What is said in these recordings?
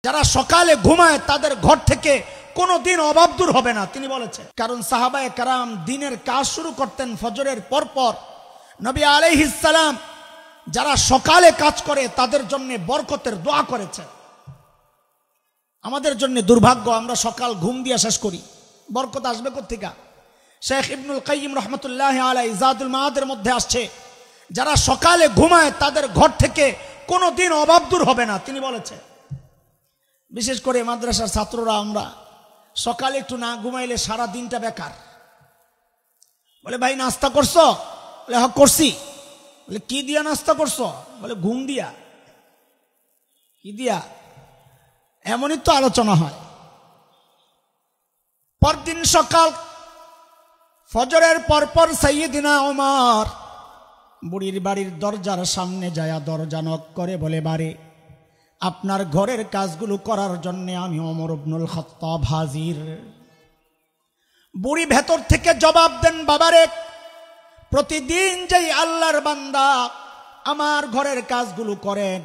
যারা সকালে ঘুমায় তাদের ঘর থেকে কোনোদিন অভাব দূর হবে না তিনি বলেছেন। কারণ সাহাবায়ে কেরাম দিনের কাজ শুরু করতেন ফজরের পরপর। নবী আলাইহিস সালাম যারা সকালে কাজ করে তাদের জন্য বরকতের দোয়া করেছেন। আমাদের জন্য দুর্ভাগ্য, আমরা সকাল ঘুম দিয়ে শেষ করি, বরকত আসবে কোত্থেকে? শেখ ইবনুল কাইয়িম রাহমাতুল্লাহি আলাইহি জাদুল মাআদের মধ্যে আসছে যারা সকালে ঘুমায় তাদের ঘর থেকে কোনোদিন অভাব দূর হবে না তিনি বলেছেন। বিশেষ করে মাদ্রাসার ছাত্ররা আমরা সকালে একটু না ঘুমাইলে সারা দিনটা বেকার। বলে ভাই নাস্তা করছো? বলে হ্যাঁ করছি। বলে কি দিয়া নাস্তা করছো? বলে ঘুম দিয়া। কি দিয়া? এমনই তো আলোচনা হয়। পরদিন সকাল ফজরের পরপর সাইয়্যিদিনা ওমর বুড়ির বাড়ির দরজার সামনে যায় দরজা নক করে বলে, বারে আপনার ঘরের কাজগুলো করার জন্য আমি ওমর ইবনুল খাত্তাব হাজির। বুড়ি ভেতর থেকে জবাব দেন, বাবারে প্রতিদিন যেই আল্লাহর বান্দা আমার ঘরের কাজগুলো করেন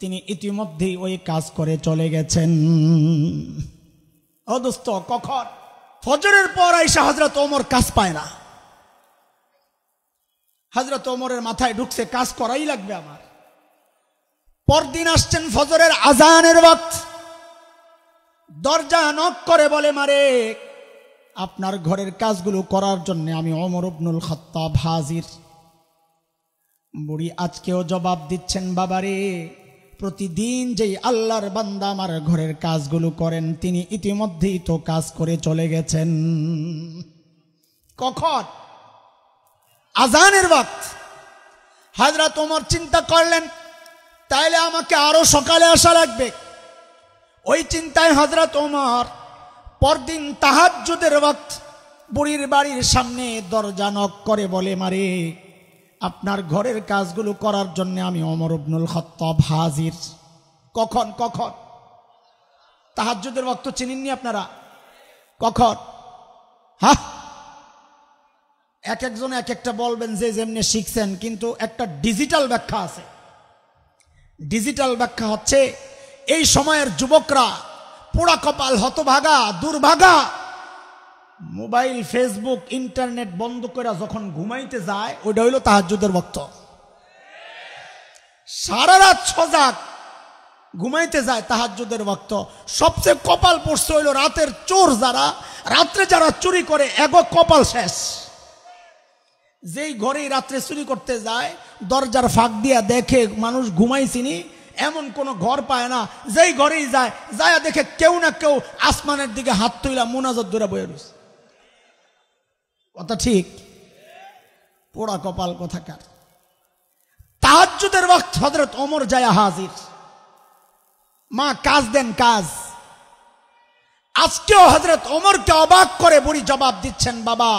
তিনি ইতিমধ্যেই ওই কাজ করে চলে গেছেন। ও দোস্ত, কখন? ফজরের পর আইসা হযরত ওমর কাজ পায় না। হযরত ওমরের মাথায় ঢুকছে কাজ করাই লাগবে আমার। পরদিন আসছেন ফজরের আজানের ওয়াক্ত, দরজা নক করে বলে, মারে আপনার ঘরের কাজগুলো করার জন্য আমি ওমর ইবনুল খাত্তাব হাজির। বুড়ি আজকেও জবাব দিচ্ছেন, বাবারে প্রতিদিন যেই আল্লাহর বান্দা আমার ঘরের কাজগুলো করেন তিনি ইতিমধ্যেই তো কাজ করে চলে গেছেন। কখন? আজানের ওয়াক্ত। হযরত ওমর চিন্তা করলেন তাইলে আমাকে আরো সকালে আসা লাগবে। ওই চিন্তায় হযরত ওমর পরদিন তাহাজ্জুদের ওয়াক্ত বুড়ির বাড়ির সামনে দরজা নক করে বলে, মারে আপনার ঘরের কাজগুলো করার জন্য আমি ওমর ইবনুল খাত্তাব হাজির। কখন? কখন? তাহাজ্জুদের ওয়াক্ত চিনেননি আপনারা? কখন? হ্যাঁ, এক একজন এক একটা বলবেন যে যেমনি শিখছেন, কিন্তু একটা ডিজিটাল ব্যাখ্যা আছে। ডিজিটাল ব্যাখ্যা হচ্ছে এই সময়ের যুবকরা পোড়া কপাল, হতভাগা, দুর্ভাগা, মোবাইল, ফেসবুক, ইন্টারনেট বন্ধ করে যখন ঘুমাইতে যায় ওইটা হইল তাহাজ্জুদের ওয়াক্ত। সারা রাত সজাগ ঘুমাইতে যায় তাহাজ্জুদের ওয়াক্ত। সবচেয়ে কপাল পড়ছে হইল রাতের চোর, যারা রাত্রে যারা চুরি করে এগো কপাল শেষ। যেই ঘরেই রাত্রে চুরি করতে যায় দরজার ফাঁক দিয়া দেখে মানুষ ঘুমাইছিনি এমন কোন ঘর পায় না। যেই ঘরেই যায় যায় দেখে কেউ না কেউ আসমানের দিকে হাত তুইলা মুনাজাত ধরে বয়ে রয়েছে। কথা ঠিক? পোড়া কপাল কোথাকার। তাহাজ্জুদের ওয়াক্ত হযরত ওমর যায় হাজির। মা কাজ দেন, কাজ। আজকেও হযরত ওমরকে অবাক করে বুড়ি জবাব দিচ্ছেন, বাবা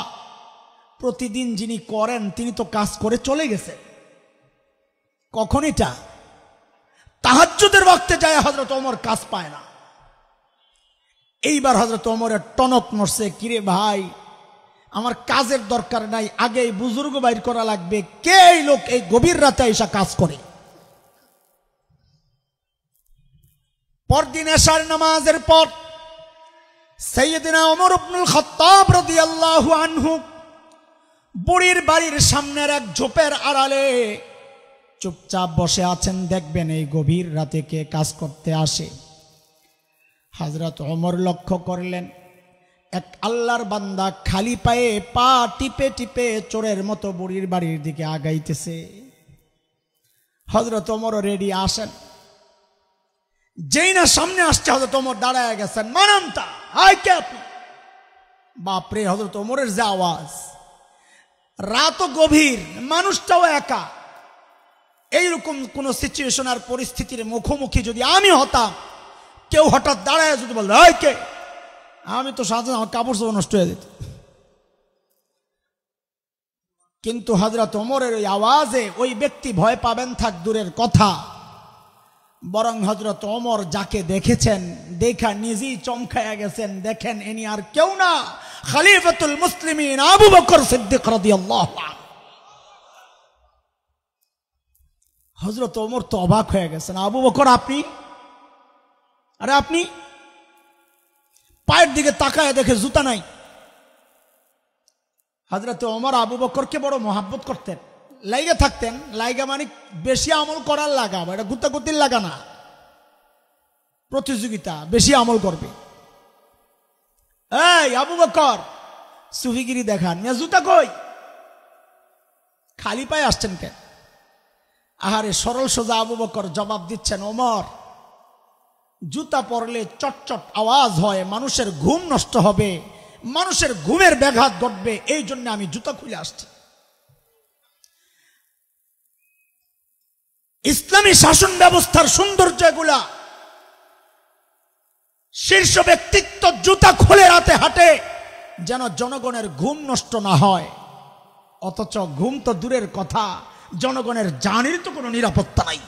প্রতিদিন যিনি করেন তিনি তো কাজ করে চলে গেছে। কখন? এটা তাহাজ্জুদের ওয়াক্তে যায় হযরত ওমর কাজ পায় না। এইবার হযরত ওমরের টনক নড়ছে, কিরে ভাই আমার কাজের দরকার নাই, আগে এই বুজুর্গ বাইর করা লাগবে। কে এই লোক এই গভীর রাতে এসে কাজ করে? পরদিন এশার নামাজের পর সাইয়্যিদিনা ওমর ইবনুল খাত্তাব রাদিয়াল্লাহু আনহু বুড়ির বাড়ির সামনের এক ঝোপের আড়ালে চুপচাপ বসে আছেন। দেখবেন এই গভীর রাতে কে কাজ করতে আসে। হযরত ওমর লক্ষ্য করলেন এক আল্লাহর বান্দা খালি পায়ে পা টিপে টিপে চোরের মতো বুড়ির বাড়ির দিকে আগাইতেছে। হযরত ওমরও রেডি আসেন। যেই না সামনে আসছে হযরত ওমর দাঁড়ায় গেছেন। মানামতা হাই কে আপনি? বাপরে, হযরত ওমরের যে আওয়াজ! রাতও গভীর, মানুষটাও একা। এইরকম কোন সিচুয়েশন আর পরিস্থিতির মুখোমুখি যদি আমি হতাম, কেউ হঠাৎ দাঁড়ায় যদি বলতো হাই কে, আমি তো সাথে আমার কাপড় চোপড় নষ্ট হয়ে যেত। কিন্তু হযরত ওমরের ওই আওয়াজে ওই ব্যক্তি ভয় পাবেন থাক দূরের কথা, বরং হযরত ওমর যাকে দেখেছেন দেখা নিজেই চমকায়া গেছেন। দেখেন ইনি আর কেউ না, খলিফাতুল মুসলিমিন আবু বকর সিদ্দিক রাদিয়াল্লাহু আনহু। হযরত ওমর তো অবাক হয়ে গেছেন, আবু বকর আপনি? আরে আপনি পায়ের দিকে তাকায় দেখে জুতা নাই। হযরত ওমর আবু বকরকে বড় মহাব্বত করতেন, লাইগা থাকতেন। লাইগা মানে বেশি আমল করার লাগা, এটা গুতাগুতির লাগা না, প্রতিযোগিতা, বেশি আমল করবে। এই আবু বকর, সুফিগিরি দেখান, জুতা কই? খালি পায়ে আসছেন কেন? আহারে সরল সোজা আবু বকর জবাব দিচ্ছেন, ওমর, জুতা পরলে চটচট আওয়াজ হয়, মানুষের ঘুম নষ্ট হবে, মানুষের ঘুমের ব্যাঘাত ঘটবে, এই জন্য আমি জুতা খুলে আসছি। ইসলামী শাসন ব্যবস্থার সৌন্দর্য এগুলা। শীর্ষ ব্যক্তিত্ব জুতা খুলে রাতে হাঁটে যেন জনগণের ঘুম নষ্ট না হয়, অথচ ঘুম তো দূরের কথা, জনগণের জানের তো কোনো নিরাপত্তা নাই।